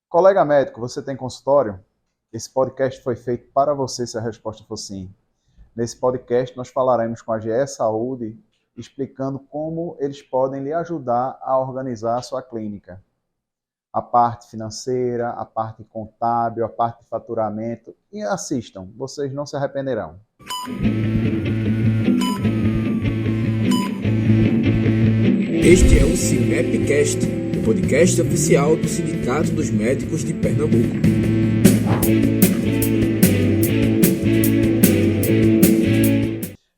Colega médico, você tem consultório? Esse podcast foi feito para você se a resposta for sim. Nesse podcast nós falaremos com a GE Saúde, explicando como eles podem lhe ajudar a organizar a sua clínica. A parte financeira, a parte contábil, a parte de faturamento. E assistam, vocês não se arrependerão. Este é o CIMEPcast, o podcast oficial do Sindicato dos Médicos de Pernambuco.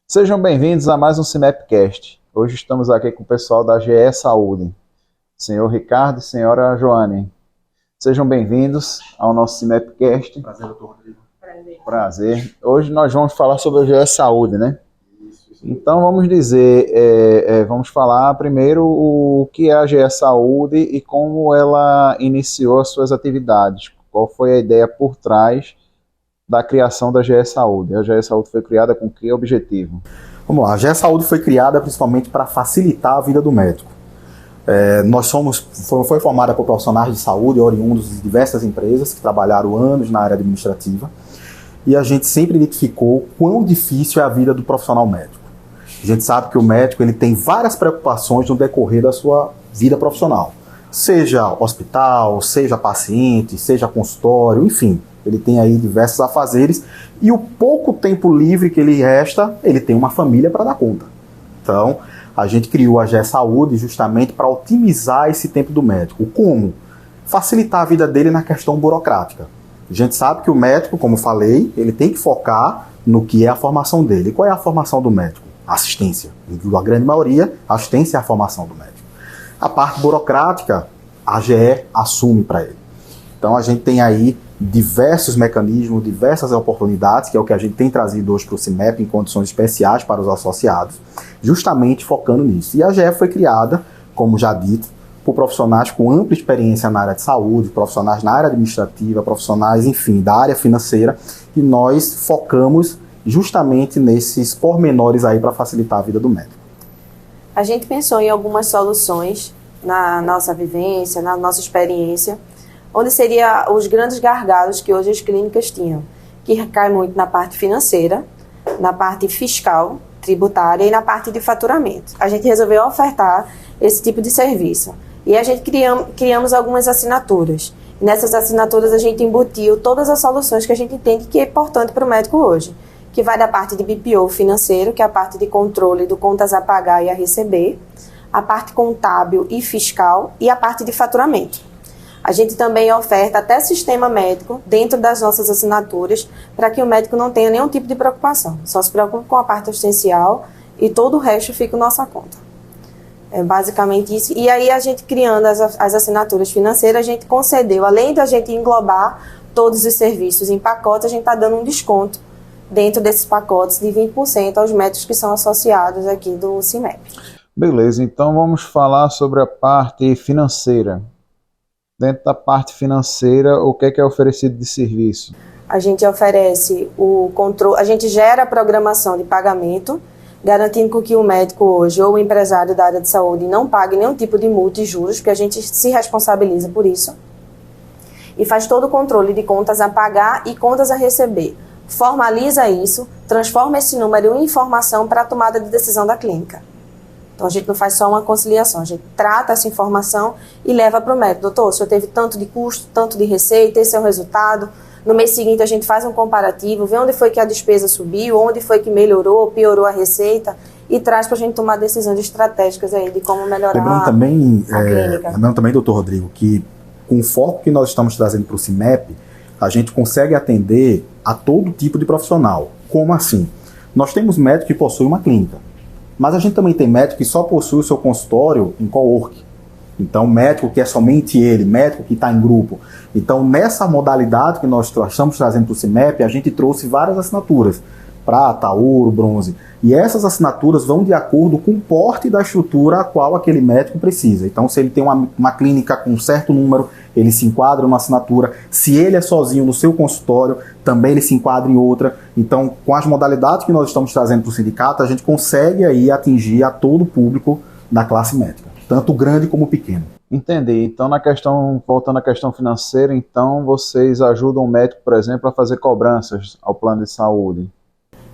Sejam bem-vindos a mais um CIMEPcast. Hoje estamos aqui com o pessoal da GE Saúde, senhor Ricardo e senhora Joane. Sejam bem-vindos ao nosso CIMEPcast. Prazer, doutor Rodrigo. Prazer. Hoje nós vamos falar sobre a GE Saúde, né? Então vamos dizer, vamos falar primeiro o que é a GE Saúde e como ela iniciou as suas atividades. Qual foi a ideia por trás da criação da GE Saúde? A GE Saúde foi criada com que objetivo? Vamos lá, a GE Saúde foi criada principalmente para facilitar a vida do médico. Foi formada por profissionais de saúde oriundos de diversas empresas que trabalharam anos na área administrativa e a gente sempre identificou quão difícil é a vida do profissional médico. A gente sabe que o médico ele tem várias preocupações no decorrer da sua vida profissional. Seja hospital, seja paciente, seja consultório, enfim. Ele tem aí diversos afazeres e o pouco tempo livre que ele resta, ele tem uma família para dar conta. Então, a gente criou a GE Saúde justamente para otimizar esse tempo do médico. Como? Facilitar a vida dele na questão burocrática. A gente sabe que o médico, como falei, ele tem que focar no que é a formação dele. E qual é a formação do médico? Assistência. A grande maioria, a assistência é a formação do médico. A parte burocrática, a GE assume para ele. Então a gente tem aí diversos mecanismos, diversas oportunidades, que é o que a gente tem trazido hoje para o CIMEP em condições especiais para os associados, justamente focando nisso. E a GE foi criada, como já dito, por profissionais com ampla experiência na área de saúde, profissionais na área administrativa, profissionais, enfim, da área financeira, e nós focamos justamente nesses pormenores aí para facilitar a vida do médico. A gente pensou em algumas soluções na nossa vivência, na nossa experiência, onde seria os grandes gargalos que hoje as clínicas tinham, que recai muito na parte financeira, na parte fiscal, tributária e na parte de faturamento. A gente resolveu ofertar esse tipo de serviço e a gente criamos algumas assinaturas. Nessas assinaturas a gente embutiu todas as soluções que a gente entende que é importante para o médico hoje, que vai da parte de BPO financeiro, que é a parte de controle do contas a pagar e a receber, a parte contábil e fiscal e a parte de faturamento. A gente também oferta até sistema médico dentro das nossas assinaturas para que o médico não tenha nenhum tipo de preocupação. Só se preocupe com a parte assistencial e todo o resto fica em nossa conta. É basicamente isso. E aí a gente criando as assinaturas financeiras, a gente concedeu, além da gente englobar todos os serviços em pacotes, a gente está dando um desconto dentro desses pacotes de 20% aos médicos que são associados aqui do CIMEP. Beleza, então vamos falar sobre a parte financeira. Dentro da parte financeira, o que é oferecido de serviço? A gente oferece o controle, a gente gera a programação de pagamento, garantindo que o médico hoje ou o empresário da área de saúde não pague nenhum tipo de multa e juros, porque a gente se responsabiliza por isso. E faz todo o controle de contas a pagar e contas a receber. Formaliza isso, transforma esse número em informação para a tomada de decisão da clínica. Então a gente não faz só uma conciliação, a gente trata essa informação e leva para o médico. Doutor, o senhor teve tanto de custo, tanto de receita, esse é o resultado. No mês seguinte a gente faz um comparativo, vê onde foi que a despesa subiu, onde foi que melhorou, piorou a receita e traz para a gente tomar decisões estratégicas aí de como melhorar a clínica. Lembrando também, doutor Rodrigo, que com o foco que nós estamos trazendo para o CIMEP, a gente consegue atender a todo tipo de profissional. Como assim? Nós temos médicos que possuem uma clínica, mas a gente também tem médico que só possui o seu consultório em cowork. Então, médico que é somente ele, médico que está em grupo. Então, nessa modalidade que nós estamos trazendo para o CIMEP, a gente trouxe várias assinaturas, prata, ouro, bronze. E essas assinaturas vão de acordo com o porte da estrutura a qual aquele médico precisa. Então, se ele tem uma clínica com um certo número, ele se enquadra numa assinatura. Se ele é sozinho no seu consultório, também ele se enquadra em outra. Então, com as modalidades que nós estamos trazendo para o sindicato, a gente consegue aí atingir a todo o público da classe médica, tanto grande como pequeno. Entendi. Então, voltando à questão financeira, então vocês ajudam o médico, por exemplo, a fazer cobranças ao plano de saúde.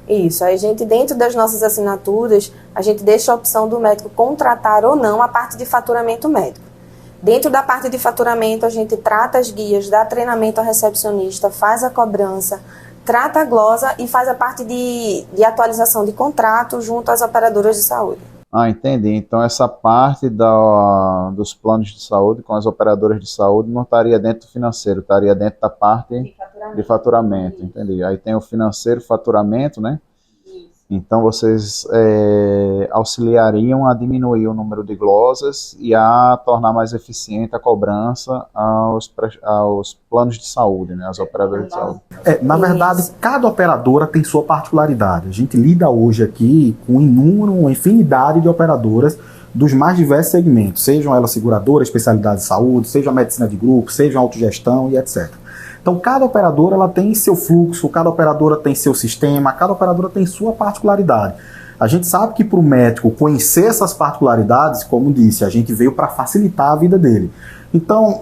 Isso, a gente, dentro das nossas assinaturas, a gente deixa a opção do médico contratar ou não a parte de faturamento médico. Dentro da parte de faturamento, a gente trata as guias, dá treinamento ao recepcionista, faz a cobrança, trata a glosa e faz a parte de atualização de contrato junto às operadoras de saúde. Ah, entendi. Então, essa parte dos planos de saúde com as operadoras de saúde não estaria dentro do financeiro, estaria dentro da parte de faturamento. Entendi. Aí tem o financeiro, faturamento, né? Então, vocês auxiliariam a diminuir o número de glosas e a tornar mais eficiente a cobrança aos planos de saúde, né? Às operadoras de saúde. Na verdade, cada operadora tem sua particularidade. A gente lida hoje aqui com uma infinidade de operadoras dos mais diversos segmentos, sejam elas seguradoras, especialidade de saúde, seja a medicina de grupo, seja a autogestão e etc. Então, cada operadora ela tem seu fluxo, cada operadora tem seu sistema, cada operadora tem sua particularidade. A gente sabe que para o médico conhecer essas particularidades, como disse, a gente veio para facilitar a vida dele. Então,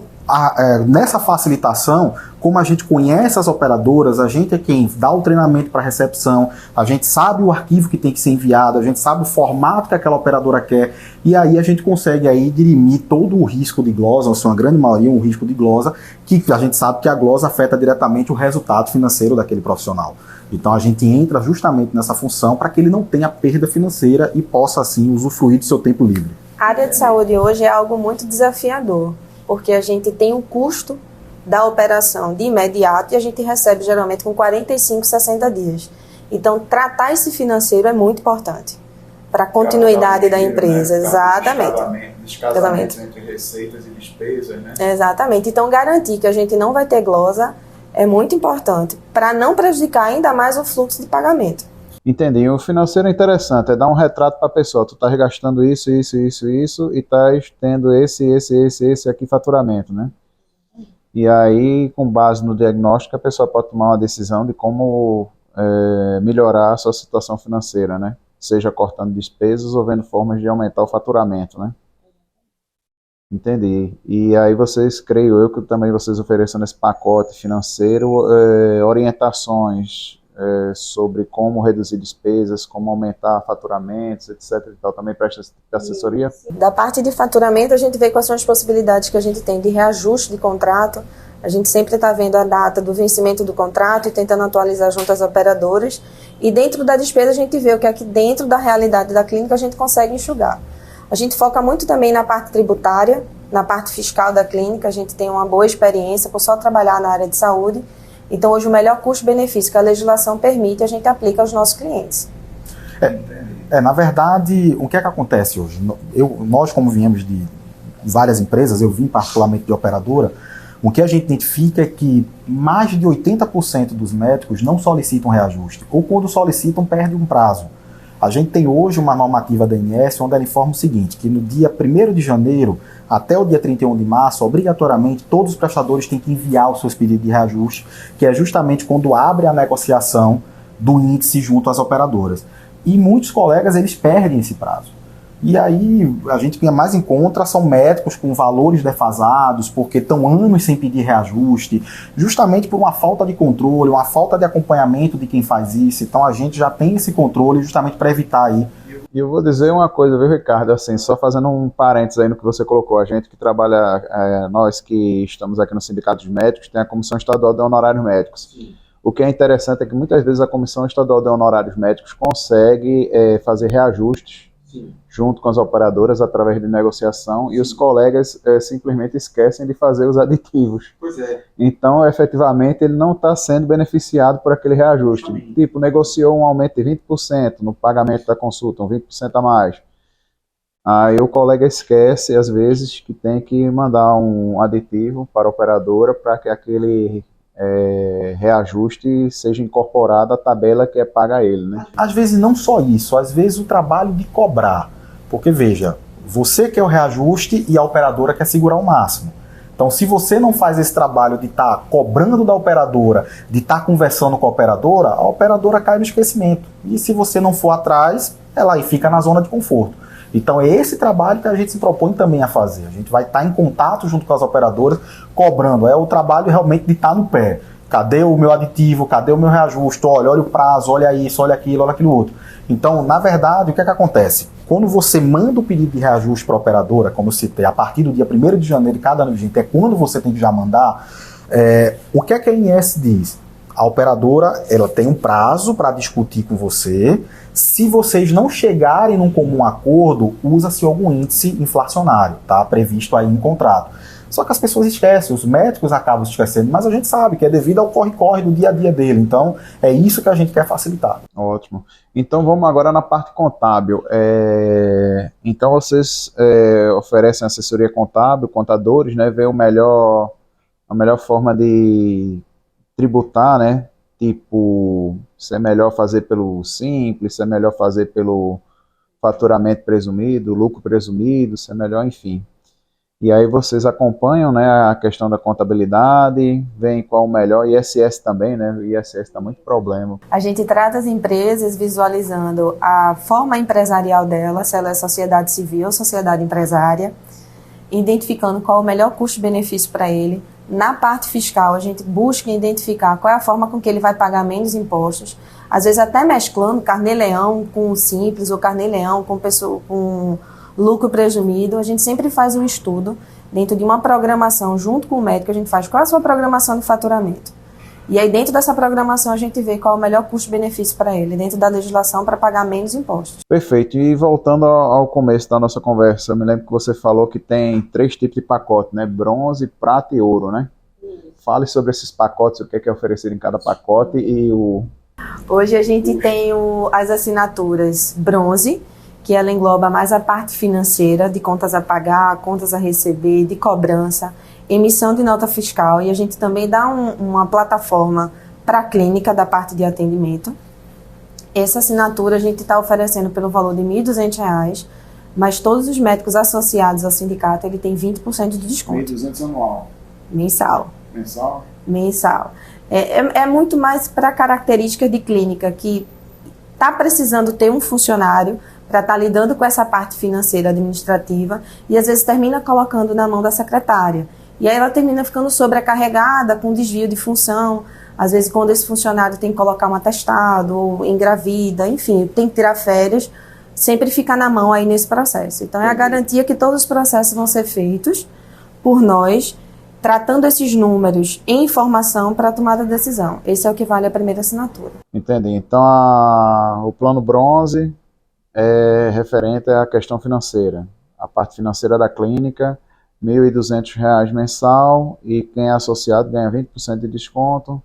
nessa facilitação, como a gente conhece as operadoras, a gente é quem dá o treinamento para a recepção, a gente sabe o arquivo que tem que ser enviado, a gente sabe o formato que aquela operadora quer, e aí a gente consegue aí dirimir todo o risco de glosa, ou seja, uma grande maioria um risco de glosa, que a gente sabe que a glosa afeta diretamente o resultado financeiro daquele profissional. Então a gente entra justamente nessa função para que ele não tenha perda financeira e possa assim usufruir do seu tempo livre. A área de saúde hoje é algo muito desafiador, porque a gente tem um custo da operação de imediato e a gente recebe geralmente com 45, 60 dias. Então, tratar esse financeiro é muito importante para a continuidade da empresa. Né? Exatamente. Descasamento entre receitas e despesas, né? Exatamente. Então, garantir que a gente não vai ter glosa é muito importante para não prejudicar ainda mais o fluxo de pagamento. Entendi. O financeiro é interessante, é dar um retrato para a pessoa. Tu estás gastando isso e estás tendo esse aqui faturamento, né? E aí, com base no diagnóstico, a pessoa pode tomar uma decisão de como melhorar a sua situação financeira, né? Seja cortando despesas ou vendo formas de aumentar o faturamento, né? Entendi. E aí vocês, creio eu, que também vocês oferecem nesse pacote financeiro orientações sobre como reduzir despesas, como aumentar faturamentos, etc. E tal. Também presta assessoria? Da parte de faturamento, a gente vê quais são as possibilidades que a gente tem de reajuste de contrato. A gente sempre está vendo a data do vencimento do contrato e tentando atualizar junto às operadoras. E dentro da despesa, a gente vê o que aqui dentro da realidade da clínica a gente consegue enxugar. A gente foca muito também na parte tributária, na parte fiscal da clínica. A gente tem uma boa experiência por só trabalhar na área de saúde. Então, hoje, o melhor custo-benefício que a legislação permite, a gente aplica aos nossos clientes. Na verdade, o que é que acontece hoje? Nós, como viemos de várias empresas, eu vim particularmente de operadora, o que a gente identifica é que mais de 80% dos médicos não solicitam reajuste, ou quando solicitam, perdem um prazo. A gente tem hoje uma normativa da ANS onde ela informa o seguinte, que no dia 1º de janeiro até o dia 31 de março, obrigatoriamente, todos os prestadores têm que enviar os seus pedidos de reajuste, que é justamente quando abre a negociação do índice junto às operadoras. E muitos colegas, eles perdem esse prazo. E aí, a gente que mais encontra são médicos com valores defasados, porque estão anos sem pedir reajuste, justamente por uma falta de controle, uma falta de acompanhamento de quem faz isso. Então, a gente já tem esse controle justamente para evitar aí. E eu vou dizer uma coisa, viu, Ricardo, assim, só fazendo um parênteses aí no que você colocou, a gente que trabalha, nós que estamos aqui no Sindicato dos Médicos, tem a Comissão Estadual de Honorários Médicos. Sim. O que é interessante é que muitas vezes a Comissão Estadual de Honorários Médicos consegue fazer reajustes junto com as operadoras através de negociação. Sim. E os colegas simplesmente esquecem de fazer os aditivos. Pois é. Então, efetivamente, ele não está sendo beneficiado por aquele reajuste. Sim. Tipo, negociou um aumento de 20% no pagamento da consulta, um 20% a mais. Aí o colega esquece, às vezes, que tem que mandar um aditivo para a operadora para que aquele reajuste seja incorporado à tabela que é paga a ele, né? Às vezes não só isso, às vezes o trabalho de cobrar, porque veja, você quer o reajuste e a operadora quer segurar o máximo. Então, se você não faz esse trabalho de estar cobrando da operadora, de estar conversando com a operadora cai no esquecimento. E se você não for atrás, ela aí fica na zona de conforto. Então é esse trabalho que a gente se propõe também a fazer. A gente vai estar em contato junto com as operadoras, cobrando. É o trabalho realmente de estar no pé. Cadê o meu aditivo? Cadê o meu reajuste? Olha o prazo, olha isso, olha aquilo outro. Então, na verdade, o que é que acontece? Quando você manda o pedido de reajuste para a operadora, como eu citei, a partir do dia 1º de janeiro de cada ano vigente, é quando você tem que já mandar, o que é que a ANS diz? A operadora ela tem um prazo para discutir com você. Se vocês não chegarem num comum acordo, usa-se algum índice inflacionário, tá? Previsto aí em contrato. Só que as pessoas esquecem, os médicos acabam esquecendo, mas a gente sabe que é devido ao corre-corre do dia a dia dele. Então, é isso que a gente quer facilitar. Ótimo. Então, vamos agora na parte contábil. Então, vocês oferecem assessoria contábil, contadores, né? Ver a melhor forma de tributar, né? Tipo, se é melhor fazer pelo simples, se é melhor fazer pelo faturamento presumido, lucro presumido, se é melhor, enfim. E aí vocês acompanham, né, a questão da contabilidade, veem qual o melhor, ISS também, né? O ISS está muito problema. A gente trata as empresas visualizando a forma empresarial dela, se ela é sociedade civil ou sociedade empresária, identificando qual o melhor custo-benefício para ele. Na parte fiscal, a gente busca identificar qual é a forma com que ele vai pagar menos impostos, às vezes até mesclando carnê-leão com simples ou carnê-leão com lucro presumido. A gente sempre faz um estudo dentro de uma programação junto com o médico. A gente faz qual é a sua programação de faturamento. E aí dentro dessa programação a gente vê qual é o melhor custo-benefício para ele, dentro da legislação, para pagar menos impostos. Perfeito. E voltando ao começo da nossa conversa, eu me lembro que você falou que tem 3 tipos de pacote, né? Bronze, prata e ouro, né? Fale sobre esses pacotes, o que é oferecido em cada pacote e o... Hoje a gente tem as assinaturas bronze, que ela engloba mais a parte financeira, de contas a pagar, contas a receber, de cobrança, emissão de nota fiscal, e a gente também dá uma plataforma para a clínica da parte de atendimento. Essa assinatura a gente está oferecendo pelo valor de R$ 1.200, mas todos os médicos associados ao sindicato ele tem 20% de desconto. 1.200 anual. Mensal. Mensal? Mensal. É muito mais para características de clínica, que está precisando ter um funcionário para estar lidando com essa parte financeira administrativa e às vezes termina colocando na mão da secretária. E aí ela termina ficando sobrecarregada com desvio de função, às vezes quando esse funcionário tem que colocar um atestado ou engravida, enfim, tem que tirar férias, sempre fica na mão aí nesse processo. Então é a garantia que todos os processos vão ser feitos por nós, tratando esses números em informação para a tomada de decisão. Esse é o que vale a primeira assinatura. Entendi. Então o plano bronze é referente à questão financeira. A parte financeira da clínica, R$ 1.200 mensal, e quem é associado ganha 20% de desconto.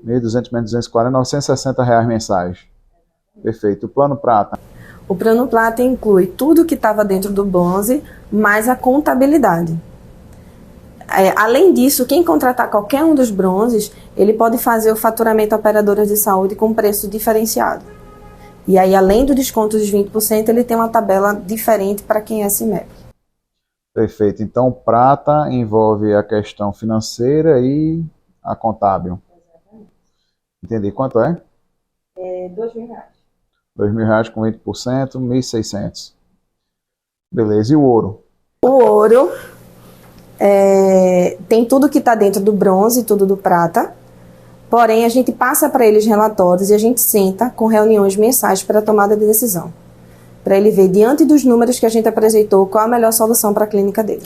1.200 menos 240, R$ 960 mensais. Perfeito. O plano prata? O plano prata inclui tudo que estava dentro do bronze, mais a contabilidade. Além disso, quem contratar qualquer um dos bronzes, ele pode fazer o faturamento a operadoras de saúde com preço diferenciado. E aí, além do desconto dos 20%, ele tem uma tabela diferente para quem é CIMEP. Perfeito. Então, prata envolve a questão financeira e a contábil. Entendi. Quanto é? R$ 2.000. R$ 2.000 com 20%, 1.600. Beleza. E o ouro? O ouro tem tudo que está dentro do bronze, tudo do prata. Porém, a gente passa para eles relatórios e a gente senta com reuniões mensais para a tomada de decisão. Para ele ver, diante dos números que a gente apresentou, qual a melhor solução para a clínica dele.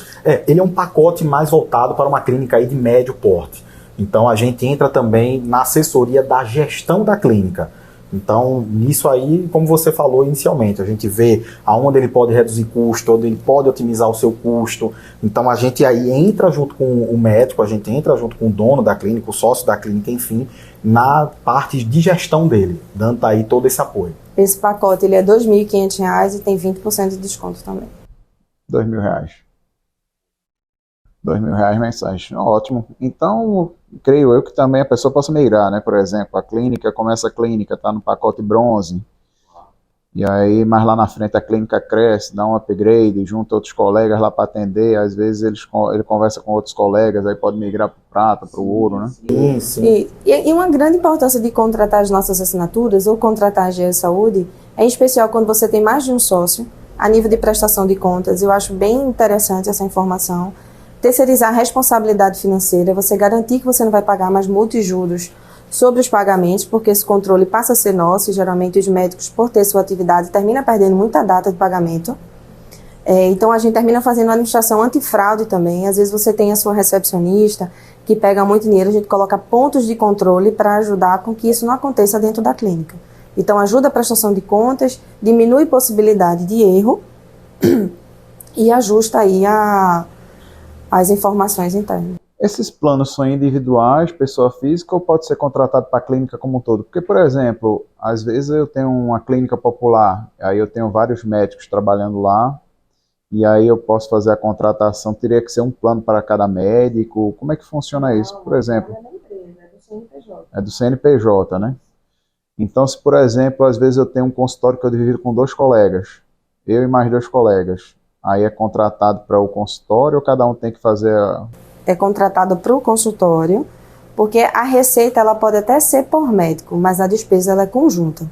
Ele é um pacote mais voltado para uma clínica aí de médio porte. Então, a gente entra também na assessoria da gestão da clínica. Então, nisso aí, como você falou inicialmente, a gente vê aonde ele pode reduzir custo, onde ele pode otimizar o seu custo. Então, a gente aí entra junto com o médico, a gente entra junto com o dono da clínica, o sócio da clínica, enfim, na parte de gestão dele, dando aí todo esse apoio. Esse pacote ele é R$ 2.500 e tem 20% de desconto também. R$ 2.000. R$ 2.000 mensais. Ótimo. Então, creio eu que também a pessoa possa migrar, né? Por exemplo, a clínica, começa a clínica, está no pacote bronze, e aí mais lá na frente a clínica cresce, dá um upgrade, junta outros colegas lá para atender, às vezes ele conversa com outros colegas, aí pode migrar para o prata, para o ouro, né? Sim, sim. E uma grande importância de contratar as nossas assinaturas ou contratar a GE Saúde, é em especial quando você tem mais de um sócio, a nível de prestação de contas, eu acho bem interessante essa informação. Terceirizar a responsabilidade financeira, você garantir que você não vai pagar mais multas e juros sobre os pagamentos, porque esse controle passa a ser nosso e geralmente os médicos, por ter sua atividade, terminam perdendo muita data de pagamento. Então a gente termina fazendo uma administração antifraude também. Às vezes você tem a sua recepcionista que pega muito dinheiro, a gente coloca pontos de controle para ajudar com que isso não aconteça dentro da clínica. Então ajuda a prestação de contas, diminui possibilidade de erro e ajusta aí as informações internas. Esses planos são individuais, pessoa física, ou pode ser contratado para a clínica como um todo? Porque, por exemplo, às vezes eu tenho uma clínica popular, aí eu tenho vários médicos trabalhando lá, e aí eu posso fazer a contratação, teria que ser um plano para cada médico. Como é que funciona isso, por exemplo? Não é da empresa, é do CNPJ. É do CNPJ, né? Então, se, por exemplo, às vezes eu tenho um consultório que eu divido com 2 colegas, eu e mais 2 colegas, aí é contratado para o consultório ou cada um tem que fazer É contratado para o consultório, porque a receita ela pode até ser por médico, mas a despesa ela é conjunta.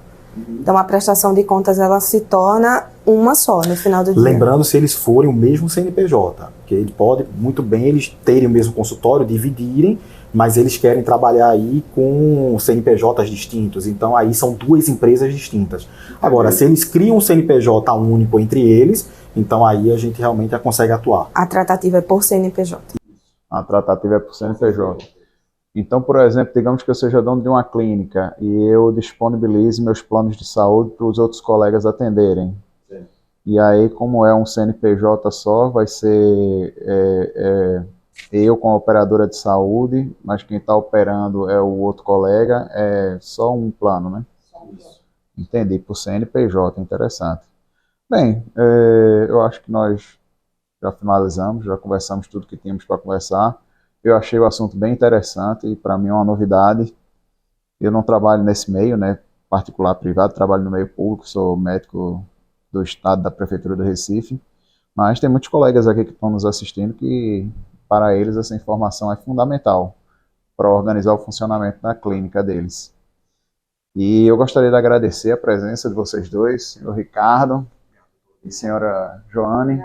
Então a prestação de contas ela se torna uma só no final do dia. Lembrando, se eles forem o mesmo CNPJ, que ele pode muito bem eles terem o mesmo consultório, dividirem, mas eles querem trabalhar aí com CNPJs distintos, então aí são 2 empresas distintas. Agora, se eles criam um CNPJ único entre eles, então aí a gente realmente já consegue atuar. A tratativa é por CNPJ. a tratativa é por CNPJ. Então, por exemplo, digamos que eu seja dono de uma clínica e eu disponibilize meus planos de saúde para os outros colegas atenderem. Sim. E aí, como é um CNPJ só, vai ser eu como operadora de saúde, mas quem está operando é o outro colega, é só um plano, né? Isso. Entendi, por CNPJ, interessante. Bem, eu acho que nós já finalizamos, já conversamos tudo que tínhamos para conversar. Eu achei o assunto bem interessante e para mim é uma novidade. Eu não trabalho nesse meio, né, particular, privado, trabalho no meio público, sou médico do estado da prefeitura do Recife, mas tem muitos colegas aqui que estão nos assistindo que para eles essa informação é fundamental para organizar o funcionamento da clínica deles. E eu gostaria de agradecer a presença de vocês dois, senhor Ricardo e senhora Joane.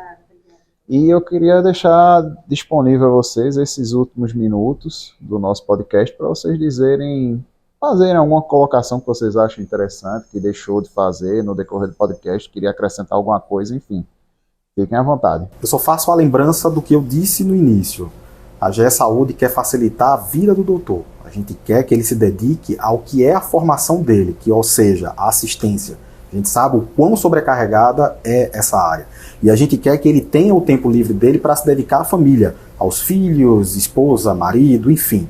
E eu queria deixar disponível a vocês esses últimos minutos do nosso podcast para vocês fazerem alguma colocação que vocês acham interessante, que deixou de fazer no decorrer do podcast, queria acrescentar alguma coisa, enfim. Fiquem à vontade. Eu só faço a lembrança do que eu disse no início. A GE Saúde quer facilitar a vida do doutor. A gente quer que ele se dedique ao que é a formação dele, que, ou seja, a assistência. A gente sabe o quão sobrecarregada é essa área. E a gente quer que ele tenha o tempo livre dele para se dedicar à família, aos filhos, esposa, marido, enfim.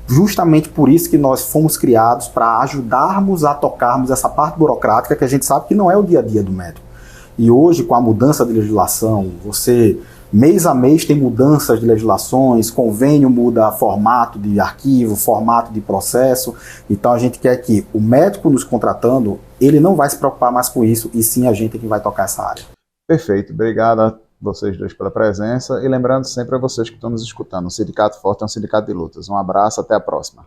Justamente por isso que nós fomos criados para ajudarmos a tocarmos essa parte burocrática que a gente sabe que não é o dia a dia do médico. E hoje, com a mudança de legislação, você mês a mês tem mudanças de legislações, convênio muda formato de arquivo, formato de processo. Então a gente quer que o médico nos contratando, ele não vai se preocupar mais com isso, e sim a gente que vai tocar essa área. Perfeito, obrigado a vocês dois pela presença e lembrando sempre a vocês que estão nos escutando, o Sindicato Forte é um sindicato de lutas. Um abraço, até a próxima.